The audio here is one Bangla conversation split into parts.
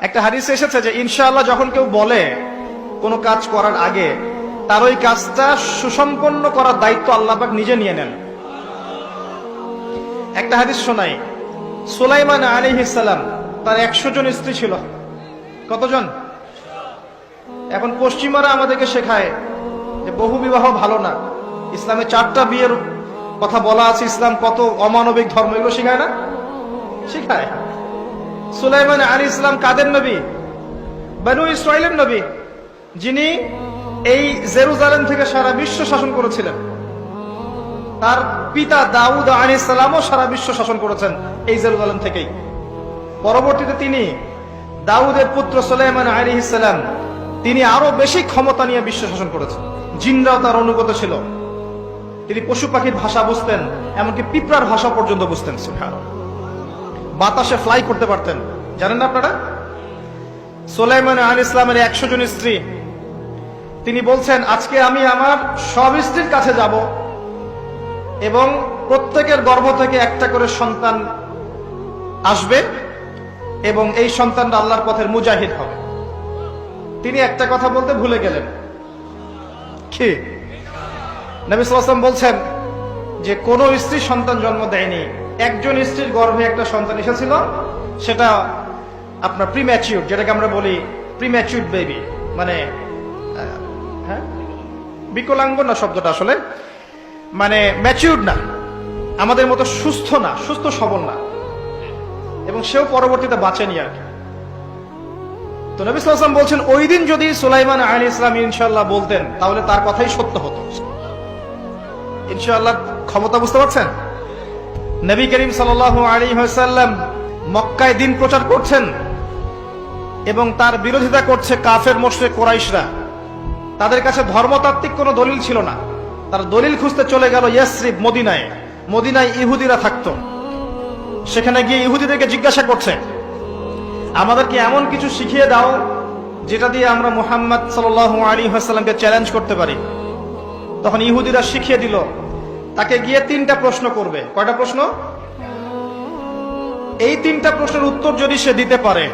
একটা হাদিসে এসেছে যে ইনশাআল্লাহ যখন কেউ বলে কোনো কাজ করার আগে তার ওই কাজটা সুসম্পন্ন করার দায়িত্ব আল্লাহ পাক নিজে নিয়ে নেন। একটা হাদিস শোনাই, সুলাইমান আলাইহিস সালাম তার 100 জন স্ত্রী ছিল। কতজন? এখন পশ্চিমারা আমাদেরকে শেখায় যে বহু বিবাহ ভালো না, ইসলামে 4টা বিয়ের কথা বলা আছে, ইসলাম কত অমানবিক ধর্ম, এগুলো শেখায় না? শেখায়। সুলাইমান আলাইহিস সালাম কাদের নবী? বনু ইসরাইলের নবী, যিনি এই জেরুজালেম থেকে সারা বিশ্ব শাসন করেছিলেন। তার পিতা দাউদ আলাইহিস সালামও সারা বিশ্ব শাসন করেছেন এই জেরুজালেম থেকেই। পরবর্তীতে তিনি দাউদের পুত্র সুলাইমান আলাইহিস সালাম, তিনি আরো বেশি ক্ষমতা নিয়ে বিশ্ব শাসন করেছেন। জিনরাও তার অনুগত ছিল। তিনি পশু পাখির ভাষা বুঝতেন, এমনকি পিঁপড়ার ভাষা পর্যন্ত বুঝতেন। সুবহানাল্লাহ। বাতাসে ফ্লাই করতে পারতেন। জানেন না আপনারা? সুলাইমান আলাইহিস সালামের 100 জন স্ত্রী, তিনি বলছেন আজকে আমি আমার সব স্ত্রীর কাছে যাব এবং প্রত্যেকের গর্ভ থেকে একটা করে সন্তান আসবে এবং এই সন্তানটা আল্লাহর পথের মুজাহিদ হবে। তিনি একটা কথা বলতে ভুলে গেলেন। কি? নবী সাল্লাল্লাহু আলাইহি ওয়াসাল্লাম বলছেন যে কোন স্ত্রী সন্তান জন্ম দেয়নি, একজন স্ত্রীর গর্ভে একটা সন্তান এসেছিল, সেটা আপনার প্রিম্যাচিউর, যেটাকে আমরা বলি প্রিম্যাচিউর বেবি, মানে হ্যাঁ বিকলাঙ্গ না শব্দটা আসলে, মানে ম্যাচিউর না, আমাদের মতো সুস্থ না, সুস্থ সবল না, এবং সেও পরবর্তীতে বাঁচেনি আর কি। তো নবী সাল্লাল্লাহু আলাইহি ওয়াসাল্লাম বলছেন ওই দিন যদি সুলাইমান আলাইহিস সালাম ইনশাআল্লাহ বলতেন তাহলে তার কথাই সত্য হতো। ইনশাআল্লাহ ক্ষমতা বুঝতে পারছেন? নবী করিম সাল্লাল্লাহু আলাইহি ওয়াসাল্লাম মক্কায় দ্বীন প্রচার করছেন এবং তার বিরোধিতা করছে কাফের মুশরিক কুরাইশরা। তাদের কাছে ধর্মতাত্ত্বিক কোনো দলিল ছিল না। তারা দলিল খুঁজতে চলে গেল ইয়াসরিব, মদিনায়। মদিনায় ইহুদিরা থাকতো। সেখানে গিয়ে ইহুদিদেরকে জিজ্ঞাসা করছে আমাদেরকে এমন কিছু শিখিয়ে দাও যেটা দিয়ে আমরা মুহাম্মদ সাল্লাল্লাহু আলাইহি ওয়াসাল্লামকে চ্যালেঞ্জ করতে পারি। তখন ইহুদিরা শিখিয়ে দিল তাকে গিয়ে 3টা প্রশ্ন করবে। কয়টা প্রশ্ন? এই 3টা প্রশ্নের উত্তর যদি সে দিতে পারে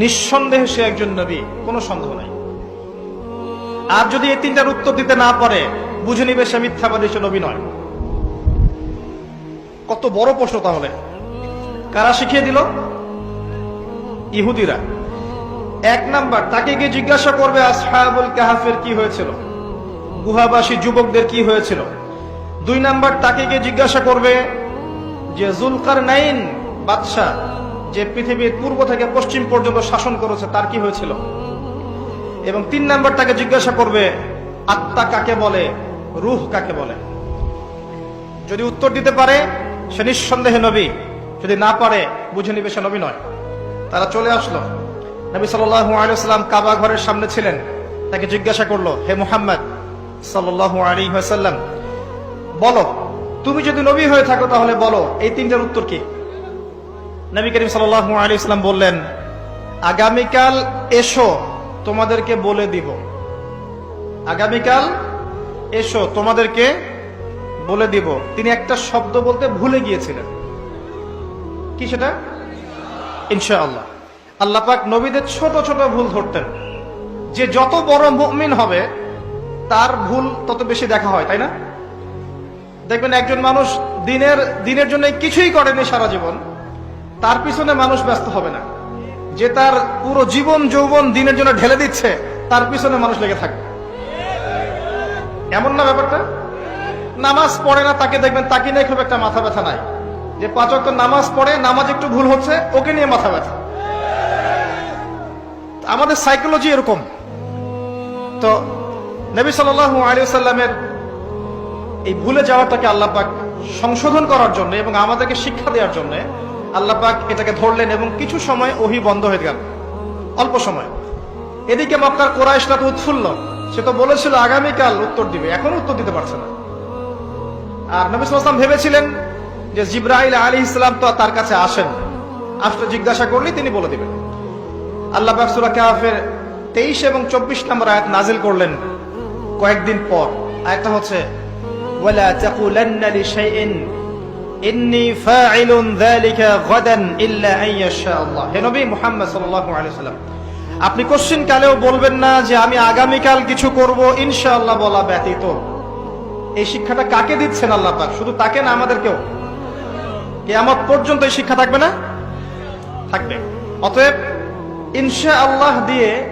নিঃসন্দেহে সে একজন নবী, কোনো সন্দেহ নাই। আর যদি এই 3টার উত্তর দিতে না পারে বুঝে নিবে সে মিথ্যাবাদী, সে নবী নয়। কত বড় প্রশ্ন তাহলে! কারা শিখিয়ে দিল? ইহুদিরা। 1 নাম্বার, তাকে গিয়ে জিজ্ঞাসা করবে আসহাবুল কাহাফের কি হয়েছিল, গুহাবাসী যুবকদের কি হয়েছিল। 2 নাম্বার, তাকে গিয়ে জিজ্ঞাসা করবে যে যুলকারনাইন বাদশা, যে পৃথিবীর পূর্ব থেকে পশ্চিম পর্যন্ত শাসন করেছে, তার কি হয়েছিল। এবং 3 নাম্বার, তাকে জিজ্ঞাসা করবে আত্মা কাকে বলে, রূহ কাকে বলে। যদি উত্তর দিতে পারে সে নিঃসন্দেহে নবী, যদি না পারে বুঝে নিবে সে নবী নয়। তারা চলে আসলো। নবী সাল্লাল্লাহু আলাইহি ওয়াসাল্লাম কাবা ঘরের সামনে ছিলেন। তাকে জিজ্ঞাসা করলো, হে মুহাম্মদ সাল্লাল্লাহু আলাইহি ওয়াসাল্লাম, বলো তুমি যদি নবী হয়ে থাকো তাহলে বলো এই 3টার উত্তর কি। নবী করিম সাল্লাল্লাহু আলাইহি ওয়াসাল্লাম বললেন, আগামীকাল এসো তোমাদেরকে বলে দিব। আগামীকাল এসো তোমাদেরকে বলে দিব। তিনি একটা শব্দ বলতে ভুলে গিয়েছিলেন। কি সেটা? ইনশাআল্লাহ। আল্লাহ পাক নবীদের ছোট ছোট ভুল ধরতেন। যে যত বড় মুমিন হবে তার ভুল তত বেশি দেখা হয়, তাই না? দেখবেন একজন মানুষ দিনের জন্য কিছুই করেনি সারা জীবন, তার পিছনে মানুষ ব্যস্ত হবে না। যে তার পুরো জীবন যৌবন দিনের জন্য ঢেলে দিচ্ছে, তার পিছনে মানুষ লেগে থাকবে। এমন না ব্যাপারটা? নামাজ পড়ে না, তাকে দেখবেন তাকে নিয়ে খুব একটা মাথা ব্যথা নাই। যে 5 ওয়াক্ত নামাজ পড়ে, নামাজ একটু ভুল হচ্ছে, ওকে নিয়ে মাথা ব্যথা। আমাদের সাইকোলজি এরকম। তো নবী সাল্লাল্লাহু আলাইহি ওয়াসাল্লামের এই ভুলে যাওয়াটাকে আল্লাহ পাক সংশোধন করার জন্য এবং আমাদেরকে শিক্ষা দেওয়ার জন্য আল্লাহ পাক এটাকে ধরলেন এবং কিছু সময় ওহী বন্ধ হয়ে গেল, অল্প সময়। এদিকে মক্কার কুরাইশরা তো উৎফুল্ল, সে তো বলেছিল আগামীকাল উত্তর দিবে, এখন উত্তর দিতে পারছে না। আর নবী সাল্লাল্লাহু আলাইহি ওয়াসাল্লাম ভেবেছিলেন যে জিবরাইল আলাইহিস সালাম তো তার কাছে আসেন, আসলে জিজ্ঞাসা করলেই তিনি বলে দিবেন। আল্লাহ পাক সূরা কাহফের 23 এবং 24 নম্বর আয়াত নাজিল করলেন কয়েকদিন পর। আয়াতটা হচ্ছে ওয়ালা তাকুলান্না লিশাইইন ইন্নী ফাইলুন যালিকা গাদান ইল্লা আইয়াশা আল্লাহ। হে নবী মুহাম্মদ সাল্লাল্লাহু আলাইহি ওয়াসাল্লাম, আপনি কোশ্চিন কালেও বলবেন না যে আমি আগামীকাল কিছু করব ইনশাআল্লাহ বলা ব্যতীত। এই শিক্ষাটা কাকে দিচ্ছেন আল্লাহ পাক? শুধু তাকে না, আমাদেরকেও। কিয়ামত পর্যন্ত এই শিক্ষা থাকবে না? থাকবে। অতএব ইনশাআল্লাহ দিয়ে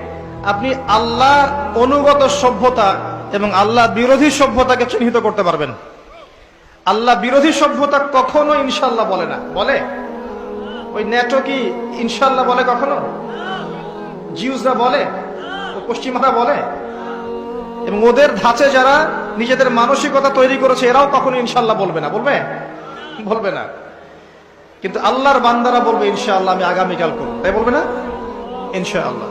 আপনি আল্লাহর অনুগত সভ্যতা এবং আল্লাহ বিরোধী সভ্যতাকে চিহ্নিত করতে পারবেন। আল্লাহ বিরোধী সভ্যতা কখনো ইনশাআল্লাহ বলে না। বলে? ওই নেটো কি ইনশাআল্লাহ বলে কখনো? জিউসরা বলে? পশ্চিমারা বলে? এবং ওদের ধাঁচে যারা নিজেদের মানসিকতা তৈরি করেছে এরাও কখনো ইনশাআল্লাহ বলবে না। বলবে? বলবে না। কিন্তু আল্লাহর বান্দারা বলবে ইনশাআল্লাহ আমি আগামীকাল করব, তাই বলবে না? ইনশাআল্লাহ।